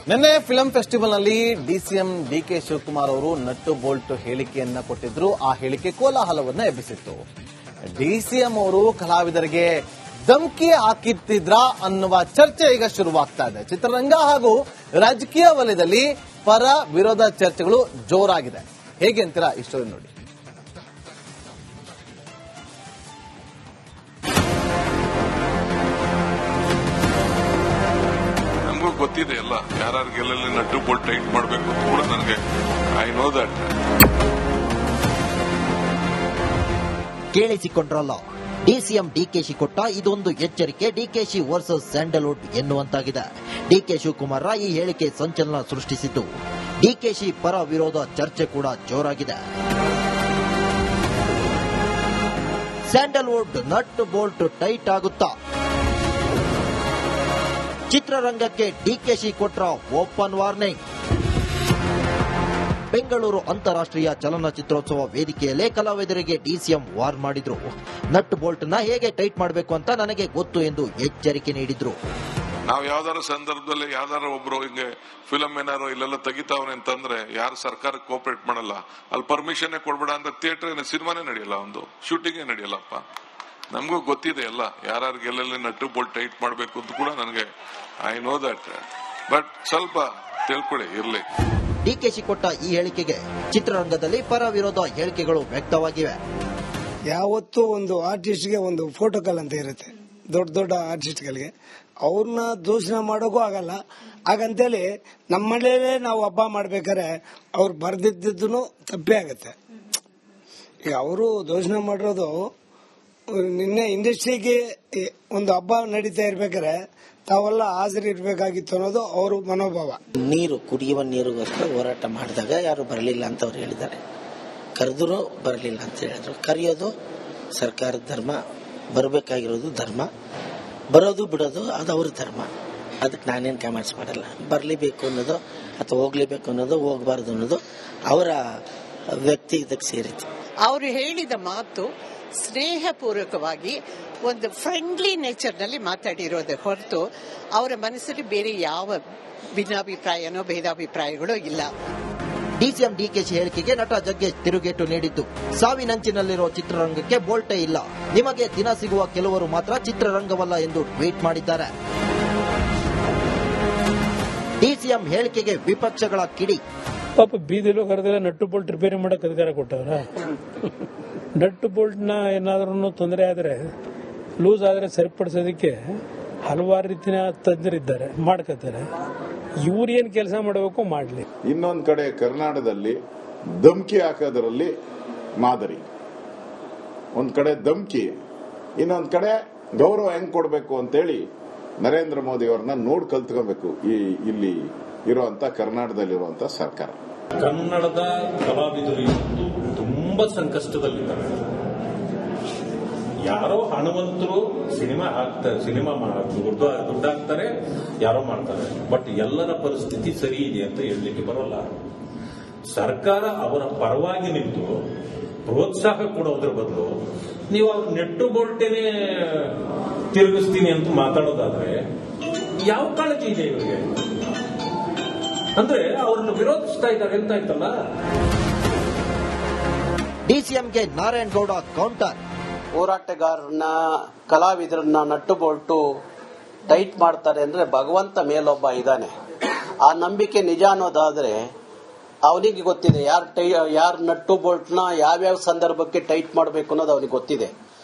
ನಿನ್ನೆ film festival ನಲ್ಲಿ DCM DK Shivakumar ಅವರು ನಟ್ಟು ಬೋಲ್ಟ್ ಹೇಳಿಕೆಯನ್ನ ಕೊಟ್ಟಿದ್ರು. ಆ ಹೇಳಿಕೆ ಕೋಲಾಹಲವನ್ನ ಎಬ್ಬಿಸಿತ್ತು. ಡಿಸಿಎಂ ಅವರು ಕಲಾವಿದರಿಗೆ ಧಮಕಿ ಹಾಕಿತ್ತಿದ್ರಾ ಅನ್ನುವ ಚರ್ಚೆ ಈಗ ಶುರುವಾಗ್ತಾ ಇದೆ. ಚಿತ್ರರಂಗ ಹಾಗೂ ರಾಜಕೀಯ ವಲಯದಲ್ಲಿ ಪರ ವಿರೋಧ ಚರ್ಚೆಗಳು ಜೋರಾಗಿದೆ. ಹೇಗೆ ಅಂತೀರಾ ಈ ಸ್ಟೋರಿ ನೋಡಿ. ಗೊತ್ತಿದೆ ಎಲ್ಲ ಯಾರಿಗೆ ಎಲ್ಲೆಲ್ಲಿ ನಟ್ಟು ಬೋಲ್ಟ್ ಟೈಟ್ ಮಾಡಬೇಕು ಅಂತ ಕೂಡ ನನಗೆ ಐ ನೋ ದಟ್. ಕೇಳಿಸಿಕೊಂಡ್ರಲ್ಲ, ಡಿಸಿಎಂ ಡಿಕೆಶಿ ಕೊಟ್ಟ ಇದೊಂದು ಎಚ್ಚರಿಕೆ ಡಿಕೆಶಿ ವರ್ಸಸ್ ಸ್ಯಾಂಡಲ್ವುಡ್ ಎನ್ನುವಂತಾಗಿದೆ. ಡಿಕೆ ಶಿವಕುಮಾರ್ ಈ ಹೇಳಿಕೆ ಸಂಚಲನ ಸೃಷ್ಟಿಸಿದ್ದು. ಡಿಕೆಶಿ ಪರ ವಿರೋಧ ಚರ್ಚೆ ಕೂಡ ಜೋರಾಗಿದೆ. ಸ್ಯಾಂಡಲ್ವುಡ್ ನಟ್ ಬೋಲ್ಟ್ ಟೈಟ್ ಆಗುತ್ತಾ? ಚಿತ್ರರಂಗಕ್ಕೆ ಡಿಕೆಶಿ ಕೊಟ್ರ ಓಪನ್ ವಾರ್ನಿಂಗ್. ಬೆಂಗಳೂರು ಅಂತಾರಾಷ್ಟ್ರೀಯ ಚಲನಚಿತ್ರೋತ್ಸವ ವೇದಿಕೆಯಲ್ಲೇ ಕಲಾವಿದರಿಗೆ ಡಿಸಿಎಂ ವಾರ್ ಮಾಡಿದ್ರು. ನಟ್ ಬೋಲ್ಟ್ ನ ಹೇಗೆ ಟೈಟ್ ಮಾಡಬೇಕು ಅಂತ ನನಗೆ ಗೊತ್ತು ಎಂದು ಎಚ್ಚರಿಕೆ ನೀಡಿದ್ರು. ನಾವು ಯಾವ್ದಾರ ಸಂದರ್ಭದಲ್ಲಿ ಯಾವ್ದಾರ ಒಬ್ರು ಹಿಂಗೆ ಫಿಲಂ ಏನಾರು ಇಲ್ಲೆಲ್ಲ ತೆಗಿತಾವನೆ ಅಂತಂದ್ರೆ ಯಾರು ಸರ್ಕಾರಕ್ಕೆ ಕೋಪರೇಟ್ ಮಾಡಲ್ಲ, ಅಲ್ಲಿ ಪರ್ಮಿಷನ್ ಕೊಡ್ಬೇಡ ಅಂತ ಥಿಯೇಟರ್ ಸಿನಿಮಾನೇ ನಡೆಯಲ್ಲ, ಒಂದು ಶೂಟಿಂಗೇ ನಡೆಯಲ್ಲಪ್ಪ. ನಮಗೂ ಗೊತ್ತಿದೆ ಎಲ್ಲ ಯಾರಿಗೆ ಎಲ್ಲೆಲ್ಲಿ ನಟ್ಟು ಬೋಲ್ಟ್ ಟೈಟ್ ಮಾಡಬೇಕು ಅಂತ ಕೂಡ ನನಗೆ ಐ ನೋ ದಟ್. ಬಟ್ ಸ್ವಲ್ಪ ತಿಳ್ಕೊಳ್ಳಿ ಇರ್ಲಿ. ಡಿಕೆಶಿ ಕೊಟ್ಟ ಈ ಹೇಳಿಕೆಗೆ ಚಿತ್ರರಂಗದಲ್ಲಿ ಪರ ವಿರೋಧ ಹೇಳಿಕೆಗಳು ವ್ಯಕ್ತವಾಗಿವೆ. ಯಾವತ್ತೂ ಒಂದು ಆರ್ಟಿಸ್ಟ್ಗೆ ಒಂದು ಫೋಟೋಕಾಲ್ ಅಂತ ಇರುತ್ತೆ, ದೊಡ್ಡ ದೊಡ್ಡ ಆರ್ಟಿಸ್ಟ್ಗಳಿಗೆ. ಅವ್ರನ್ನ ದೂಷಣೆ ಮಾಡೋಕ್ಕೂ ಆಗಲ್ಲ. ಹಾಗಂತೇಳಿ ನಮ್ಮ ಮನೆಯಲ್ಲೇ ನಾವು ಹಬ್ಬ ಮಾಡ್ಬೇಕಾದ್ರೆ ಅವ್ರು ಬರ್ದಿದ್ದು ತಪ್ಪೇ ಆಗತ್ತೆ. ಈಗ ಅವರು ದೂಷಣೆ ಮಾಡಿರೋದು ನಿನ್ನೆ ಇಂಡಸ್ಟ್ರಿಗೆ ಒಂದು ಹಬ್ಬ ನಡೀತಾ ಇರ್ಬೇಕಾದ್ರೆ ತಾವೆಲ್ಲ ಹಾಜರಿರ್ಬೇಕಾಗಿತ್ತು ಅನ್ನೋದು ಅವರು ಮನೋಭಾವ. ನೀರು, ಕುಡಿಯುವ ನೀರಿಗೋಸ್ಕರ ಹೋರಾಟ ಮಾಡಿದಾಗ ಯಾರು ಬರಲಿಲ್ಲ ಅಂತ ಅವ್ರು ಹೇಳಿದ್ದಾರೆ. ಕರೆದರೂ ಬರಲಿಲ್ಲ ಅಂತ ಹೇಳಿದ್ರು. ಕರೆಯೋದು ಸರ್ಕಾರದ ಧರ್ಮ, ಬರಬೇಕಾಗಿರೋದು ಧರ್ಮ, ಬರೋದು ಬಿಡೋದು ಅದು ಅವ್ರ ಧರ್ಮ. ಅದಕ್ಕೆ ನಾನೇನು ಕಾಮೆಂಟ್ಸ್ ಮಾಡಲ್ಲ. ಬರಲೇಬೇಕು ಅನ್ನೋದು ಅಥವಾ ಹೋಗ್ಲೇಬೇಕು ಅನ್ನೋದು, ಹೋಗಬಾರ್ದು ಅನ್ನೋದು ಅವರ ವ್ಯಕ್ತಿ ಇದಕ್ಕೆ ಸೇರಿತು. ಅವರು ಹೇಳಿದ ಮಾತು ಸ್ನೇಹಪೂರ್ವಕವಾಗಿ ಒಂದು ಫ್ರೆಂಡ್ಲಿ ನೇಚರ್ನಲ್ಲಿ ಮಾತಾಡಿರೋದೇ ಹೊರತು ಅವರ ಮನಸ್ಸಲ್ಲಿ ಬೇರೆ ಯಾವ ಭಿನ್ನಾಭಿಪ್ರಾಯನೋ ಭೇದಾಭಿಪ್ರಾಯಗಳೋ ಇಲ್ಲ. ಡಿಸಿಎಂ ಡಿಕೆಶಿ ಹೇಳಿಕೆಗೆ ನಟ ಜಗ್ಗೇಶ್ ತಿರುಗೇಟು ನೀಡಿದ್ದು. ಸಾವಿನಂಚಿನಲ್ಲಿರೋ ಚಿತ್ರರಂಗಕ್ಕೆ ಬೋಲ್ಟೇ ಇಲ್ಲ, ನಿಮಗೆ ದಿನ ಸಿಗುವ ಕೆಲವರು ಮಾತ್ರ ಚಿತ್ರರಂಗವಲ್ಲ ಎಂದು ಟ್ವೀಟ್ ಮಾಡಿದ್ದಾರೆ. ಡಿಸಿಎಂ ಹೇಳಿಕೆಗೆ ವಿಪಕ್ಷಗಳ ಕಿಡಿ. ಪಾಪ ಬೀದಿಲು ಕರೆದಿಲ್ಲ, ನಟ್ಟು ಬೋಲ್ಟ್ ರಿಪೇರಿ ಮಾಡಕ್ಕೆ ಅಧಿಕಾರ ಕೊಟ್ಟವ್ರ. ನಟ್ಟು ಬೋಲ್ಟ್ ನ ಏನಾದ್ರೂ ತೊಂದರೆ ಆದ್ರೆ, ಲೂಸ್ ಆದ್ರೆ ಸರಿಪಡಿಸೋದಕ್ಕೆ ಹಲವಾರು ರೀತಿಯ ತಜ್ಞರಿದ್ದಾರೆ, ಮಾಡ್ಕೋತಾರೆ. ಇವ್ರೇನ್ ಕೆಲಸ ಮಾಡಬೇಕು ಮಾಡ್ಲಿ. ಇನ್ನೊಂದ್ ಕಡೆ ಕರ್ನಾಟಕದಲ್ಲಿ ಧಮ್ಕಿ ಹಾಕೋದ್ರಲ್ಲಿ ಮಾದರಿ, ಒಂದ್ ಕಡೆ ಧಮ್ಕಿ, ಇನ್ನೊಂದ್ ಕಡೆ ಗೌರವ ಹೆಂಗ್ ಕೊಡಬೇಕು ಅಂತೇಳಿ ನರೇಂದ್ರ ಮೋದಿ ಅವರನ್ನ ನೋಡ್ ಕಲ್ತ್ಕೋಬೇಕು ಇಲ್ಲಿ ಇರುವಂತ ಕರ್ನಾಟಕದಲ್ಲಿರುವಂತ ಸರ್ಕಾರ. ಕನ್ನಡದ ಕಲಾವಿದರು ಇವತ್ತು ತುಂಬಾ ಸಂಕಷ್ಟದಲ್ಲಿದ್ದಾರೆ. ಯಾರೋ ಹಣವಂತರು ಸಿನಿಮಾ ಹಾಕ್ತಾರೆ, ಸಿನಿಮಾ ದುಡ್ಡು ಹಾಕ್ತಾರೆ, ಯಾರೋ ಮಾಡ್ತಾರೆ. ಬಟ್ ಎಲ್ಲರ ಪರಿಸ್ಥಿತಿ ಸರಿ ಇದೆ ಅಂತ ಹೇಳಲಿಕ್ಕೆ ಬರೋಲ್ಲ. ಸರ್ಕಾರ ಅವರ ಪರವಾಗಿ ನಿಂತು ಪ್ರೋತ್ಸಾಹ ಕೊಡೋದ್ರ ಬದಲು ನೀವು ಅವ್ರ ನೆಟ್ಟು ಬೋಲ್ಟೇನೆ ತಿರುಗಿಸ್ತೀನಿ ಅಂತ ಮಾತಾಡೋದಾದ್ರೆ ಯಾವ ಕಾಳಜಿ ಇದೆ ಇವರಿಗೆ? ಅಂದ್ರೆ ಅವ್ರನ್ನ ವಿರೋಧಿಸ್ತಾ ಇದ್ದಾರೆ ಅಂತ ಆಯ್ತಲ್ಲ. ಡಿಸಿಎಂಗೆ Narayanagowda counter. ಹೋರಾಟಗಾರರನ್ನ, ಕಲಾವಿದರನ್ನ nut Bolt tight ಮಾಡ್ತಾರೆ ಅಂದ್ರೆ ಭಗವಂತ ಮೇಲೊಬ್ಬ ಇದ್ದಾನೆ. ಆ ನಂಬಿಕೆ ನಿಜ ಅನ್ನೋದಾದ್ರೆ ಅವನಿಗೆ ಗೊತ್ತಿದೆ ಯಾರು ನಟ್ಟು ಬೋಲ್ಟ್ನ ಯಾವ್ಯಾವ ಸಂದರ್ಭಕ್ಕೆ ಟೈಟ್ ಮಾಡಬೇಕು ಅನ್ನೋದು ಅವನಿಗೆ ಗೊತ್ತಿದೆ.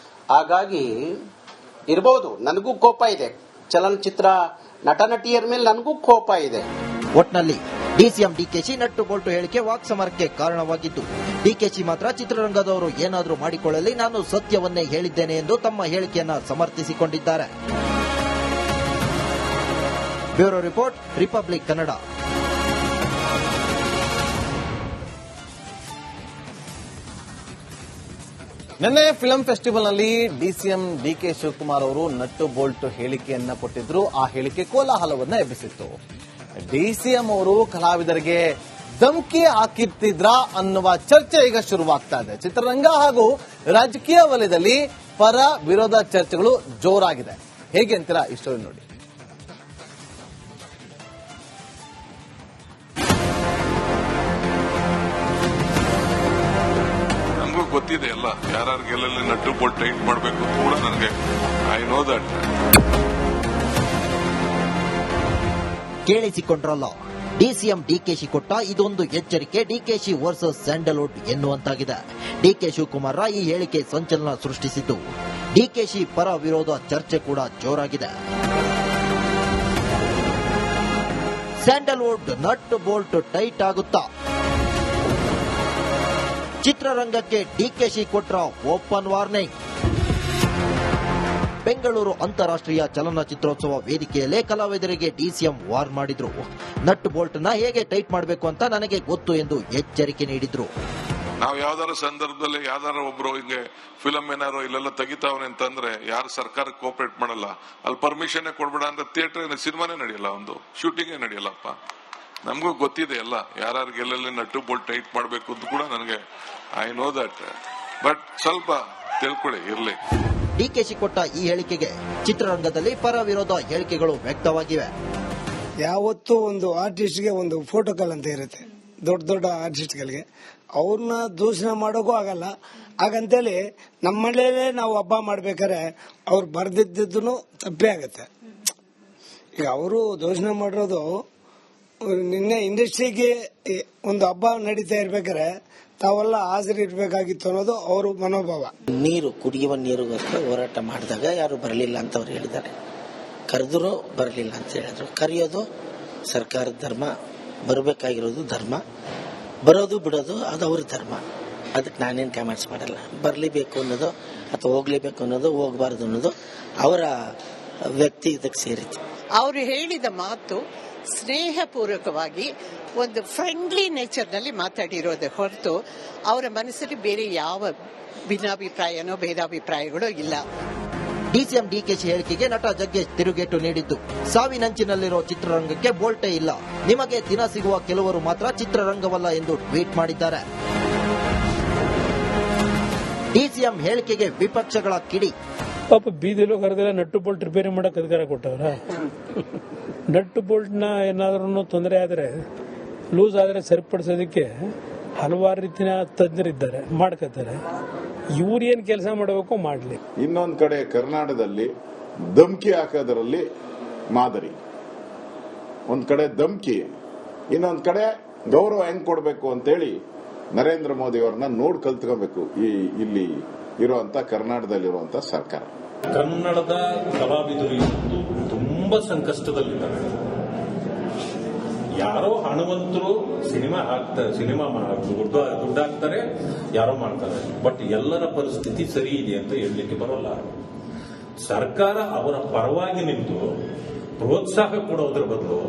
ಹಾಗಾಗಿ ಇರಬಹುದು, ನನಗೂ ಕೋಪ ಇದೆ. ಚಲನಚಿತ್ರ ನಟ ನಟಿಯರ ಮೇಲೆ ನನಗೂ ಕೋಪ ಇದೆ. ಒಟ್ನಲ್ಲಿ ಡಿಸಿಎಂ ಡಿಕೆಶಿ ನಟ್ಟು ಬೋಲ್ಟು ಹೇಳಿಕೆ ವಾಕ್ಸಮರಕ್ಕೆ ಕಾರಣವಾಗಿದ್ದು. ಡಿಕೆಶಿ ಮಾತ್ರ ಚಿತ್ರರಂಗದವರು ಏನಾದರೂ ಮಾಡಿಕೊಳ್ಳಲಿ, ನಾನು ಸತ್ಯವನ್ನೇ ಹೇಳಿದ್ದೇನೆ ಎಂದು ತಮ್ಮ ಹೇಳಿಕೆಯನ್ನ ಸಮರ್ಥಿಸಿಕೊಂಡಿದ್ದಾರೆ. Bureau report, republic Kannada. ನಿನ್ನೆ ಫಿಲಂ ಫೆಸ್ಟಿವಲ್ ನಲ್ಲಿ ಡಿಸಿಎಂ ಡಿಕೆ ಶಿವಕುಮಾರ್ ಅವರು ನಟ್ಟು ಬೋಲ್ಟ್ ಹೇಳಿಕೆಯನ್ನ ಕೊಟ್ಟಿದ್ರು. ಆ ಹೇಳಿಕೆ ಕೋಲಾಹಲವನ್ನ ಎಬ್ಬಿಸಿತ್ತು. ಡಿಸಿಎಂ ಅವರು ಕಲಾವಿದರಿಗೆ ಧಮಕಿ ಹಾಕಿತ್ತಿದ್ರಾ ಅನ್ನುವ ಚರ್ಚೆ ಈಗ ಶುರುವಾಗ್ತಾ ಇದೆ. ಚಿತ್ರರಂಗ ಹಾಗೂ ರಾಜಕೀಯ ವಲಯದಲ್ಲಿ ಪರ ವಿರೋಧ ಚರ್ಚೆಗಳು ಜೋರಾಗಿದೆ. ಹೇಗೆ ಅಂತೀರಾ ಈ ಸ್ಟೋರಿ ನೋಡಿ. ಗೊತ್ತಿದೆ ಎಲ್ಲ, ಯಾರ್ಯಾರಿಗೆ ಎಲ್ಲೆಲ್ಲಿ ನಟ್ಟು ಬೋಲ್ಟ್ ಟೈಟ್ ಮಾಡಬೇಕು ಅಂತ ಕೂಡ ನನಗೆ ಐ ನೋ ದಟ್. ಕೇಳಿಸಿಕೊಂಡ್ರಲ್ಲ, ಡಿಸಿಎಂ ಡಿಕೆಶಿ ಕೊಟ್ಟ ಇದೊಂದು ಎಚ್ಚರಿಕೆ ಡಿಕೆಶಿ ವರ್ಸಸ್ ಸ್ಯಾಂಡಲ್ವುಡ್ ಎನ್ನುವಂತಾಗಿದೆ. ಡಿಕೆ ಶಿವಕುಮಾರ್ ಈ ಹೇಳಿಕೆ ಸಂಚಲನ ಸೃಷ್ಟಿಸಿದ್ದು, ಡಿಕೆಶಿ ಪರ ವಿರೋಧ ಚರ್ಚೆ ಕೂಡ ಜೋರಾಗಿದೆ. ಸ್ಯಾಂಡಲ್ವುಡ್ ನಟ್ ಬೋಲ್ಟ್ ಟೈಟ್ ಆಗುತ್ತಾ? ಚಿತ್ರರಂಗಕ್ಕೆ ಡಿಕೆಶಿ ಕೊಟ್ರ ಓಪನ್ ವಾರ್ನಿಂಗ್. ಬೆಂಗಳೂರು ಅಂತಾರಾಷ್ಟ್ರೀಯ ಚಲನಚಿತ್ರೋತ್ಸವ ವೇದಿಕೆಯಲ್ಲೇ ಕಲಾವಿದರಿಗೆ ಡಿಸಿಎಂ ವಾರ್ ಮಾಡಿದ್ರು. ನಟ್ ಬೋಲ್ಟ್ ನ ಹೇಗೆ ಟೈಟ್ ಮಾಡಬೇಕು ಅಂತ ನನಗೆ ಗೊತ್ತು ಎಂದು ಎಚ್ಚರಿಕೆ ನೀಡಿದ್ರು. ನಾವು ಯಾವ್ದಾರ ಸಂದರ್ಭದಲ್ಲಿ ಯಾವ್ದಾರ ಒಬ್ರು ಹಿಂಗೆ ಫಿಲಂ ಏನಾರು ಇಲ್ಲೆಲ್ಲ ತೆಗಿತಾವನೆ ಅಂತಂದ್ರೆ ಯಾರು ಸರ್ಕಾರಕ್ಕೆ ಕೋಪರೇಟ್ ಮಾಡಲ್ಲ, ಅಲ್ಲಿ ಪರ್ಮಿಷನ್ ಕೊಡ್ಬೇಡ ಅಂತ ಥಿಯೇಟರ್ ಸಿನಿಮಾನೇ ನಡೆಯಲ್ಲ, ಒಂದು ಶೂಟಿಂಗೇ ನಡೆಯಲ್ಲಪ್ಪ. ನಮಗೂ ಗೊತ್ತಿದೆ ಎಲ್ಲ, ಯಾರ್ಯಾರಿಗೆ ಎಲ್ಲೆಲ್ಲಿ ನಟ್ಟು ಬೋಲ್ಟ್ ಟೈಟ್ ಮಾಡಬೇಕು ಅಂತ ಕೂಡ ನನಗೆ ಐ ನೋ ದಟ್. ಬಟ್ ಸ್ವಲ್ಪ ತಿಳ್ಕೊಳ್ಳಿ ಇರ್ಲಿ. ಡಿಕೆಶಿ ಕೊಟ್ಟ ಈ ಹೇಳಿಕೆಗೆ ಚಿತ್ರರಂಗದಲ್ಲಿ ಪರ ವಿರೋಧ ಹೇಳಿಕೆಗಳು ವ್ಯಕ್ತವಾಗಿವೆ. ಯಾವತ್ತೂ ಒಂದು ಆರ್ಟಿಸ್ಟ್ಗೆ ಒಂದು ಫೋಟೋಕಾಲ್ ಅಂತ ಇರುತ್ತೆ, ದೊಡ್ಡ ದೊಡ್ಡ ಆರ್ಟಿಸ್ಟ್ಗಳಿಗೆ. ಅವ್ರನ್ನ ದೂಷಣೆ ಮಾಡೋಕ್ಕೂ ಆಗಲ್ಲ. ಹಾಗಂತೇಳಿ ನಮ್ಮ ಮನೆಯಲ್ಲೇ ನಾವು ಹಬ್ಬ ಮಾಡ್ಬೇಕಾದ್ರೆ ಅವ್ರು ಬರ್ದಿದ್ದು ತಪ್ಪೇ ಆಗತ್ತೆ. ಈಗ ಅವರು ದೂಷಣೆ ಮಾಡಿರೋದು ನಿನ್ನೆ ಇಂಡಸ್ಟ್ರಿಗೆ ಒಂದು ಹಬ್ಬ ನಡೀತಾ ಇರ್ಬೇಕಾದ್ರೆ ತಾವೆಲ್ಲ ಹಾಜರಿರ್ಬೇಕಾಗಿತ್ತು ಅನ್ನೋದು ಅವರು ಮನೋಭಾವ. ನೀರು, ಕುಡಿಯುವ ನೀರಿಗೋಸ್ಕರ ಹೋರಾಟ ಮಾಡಿದಾಗ ಯಾರು ಬರಲಿಲ್ಲ ಅಂತ ಅವ್ರು ಹೇಳಿದ್ದಾರೆ. ಕರೆದರೂ ಬರಲಿಲ್ಲ ಅಂತ ಹೇಳಿದ್ರು. ಕರೆಯೋದು ಸರ್ಕಾರದ ಧರ್ಮ, ಬರಬೇಕಾಗಿರೋದು ಧರ್ಮ, ಬರೋದು ಬಿಡೋದು ಅದು ಅವ್ರ ಧರ್ಮ. ಅದಕ್ಕೆ ನಾನೇನು ಕಮೆಂಟ್ಸ್ ಮಾಡಲ್ಲ. ಬರಲೇಬೇಕು ಅನ್ನೋದು ಅಥವಾ ಹೋಗ್ಲೇಬೇಕು ಅನ್ನೋದು, ಹೋಗಬಾರ್ದು ಅನ್ನೋದು ಅವರ ವ್ಯಕ್ತಿಗತಕ್ಕೆ ಸೇರಿತು. ಅವರು ಹೇಳಿದ ಮಾತು ಸ್ನೇಹಪೂರ್ವಕವಾಗಿ ಒಂದು ಫ್ರೆಂಡ್ಲಿ ನೇಚರ್ನಲ್ಲಿ ಮಾತಾಡಿರೋದೇ ಹೊರತು ಅವರ ಮನಸ್ಸಲ್ಲಿ ಬೇರೆ ಯಾವ ಭಿನ್ನಾಭಿಪ್ರಾಯನೋ ಭೇದಾಭಿಪ್ರಾಯಗಳೋ ಇಲ್ಲ. ಡಿಸಿಎಂ ಡಿಕೆಶಿ ಹೇಳಿಕೆಗೆ ನಟ ಜಗ್ಗೇಶ್ ತಿರುಗೇಟು ನೀಡಿದ್ದು, ಸಾವಿನಂಚಿನಲ್ಲಿರೋ ಚಿತ್ರರಂಗಕ್ಕೆ ಬೋಲ್ಟೇ ಇಲ್ಲ, ನಿಮಗೆ ದಿನ ಸಿಗುವ ಕೆಲವರು ಮಾತ್ರ ಚಿತ್ರರಂಗವಲ್ಲ ಎಂದು ಟ್ವೀಟ್ ಮಾಡಿದ್ದಾರೆ. ಡಿಸಿಎಂ ಹೇಳಿಕೆಗೆ ವಿಪಕ್ಷಗಳ ಕಿಡಿ. ಪಾಪ ಬೀದಿಲೋ ಕರೆದಿಲ್ಲ, ನಟ್ಟು ಬೋಲ್ಟ್ ರಿಪೇರಿ ಮಾಡಕ್ ಅಧಿಕಾರ ಕೊಟ್ಟವ್ರ. ನಟ್ಟು ಬೋಲ್ಟ್ ನ ಏನಾದ್ರೂ ತೊಂದರೆ ಆದ್ರೆ, ಲೂಸ್ ಆದ್ರೆ ಸರಿಪಡಿಸೋದಕ್ಕೆ ಹಲವಾರು ರೀತಿಯ ತಜ್ಞರಿದ್ದಾರೆ, ಮಾಡ್ಕೋತಾರೆ. ಇವ್ರು ಏನ್ ಕೆಲಸ ಮಾಡಬೇಕು ಮಾಡ್ಲಿ. ಇನ್ನೊಂದ್ ಕಡೆ ಕರ್ನಾಟಕದಲ್ಲಿ ಧಮ್ಕಿ ಹಾಕೋದ್ರಲ್ಲಿ ಮಾದರಿ. ಒಂದ್ ಕಡೆ ಧಮ್ಕಿ, ಇನ್ನೊಂದ್ ಕಡೆ ಗೌರವ ಹೆಂಗ್ ಕೊಡಬೇಕು ಅಂತೇಳಿ ನರೇಂದ್ರ ಮೋದಿ ಅವರನ್ನ ನೋಡ್ ಕಲ್ತ್ಕೋಬೇಕು ಇಲ್ಲಿ ಇರುವಂತ ಕರ್ನಾಟಕದಲ್ಲಿರುವಂತ ಸರ್ಕಾರ. ಕನ್ನಡದ ಕಲಾವಿದರು ಇವತ್ತು ತುಂಬಾ ಸಂಕಷ್ಟದಲ್ಲಿದ್ದಾರೆ. ಯಾರೋ ಹಣವಂತರು ಸಿನಿಮಾ ದುಡ್ಡು ಹಾಕ್ತಾರೆ, ಯಾರೋ ಮಾಡ್ತಾರೆ. ಬಟ್ ಎಲ್ಲರ ಪರಿಸ್ಥಿತಿ ಸರಿ ಇದೆ ಅಂತ ಹೇಳಲಿಕ್ಕೆ ಬರೋಲ್ಲ. ಸರ್ಕಾರ ಅವರ ಪರವಾಗಿ ನಿಂತು ಪ್ರೋತ್ಸಾಹ ಕೊಡೋದ್ರ ಬದಲು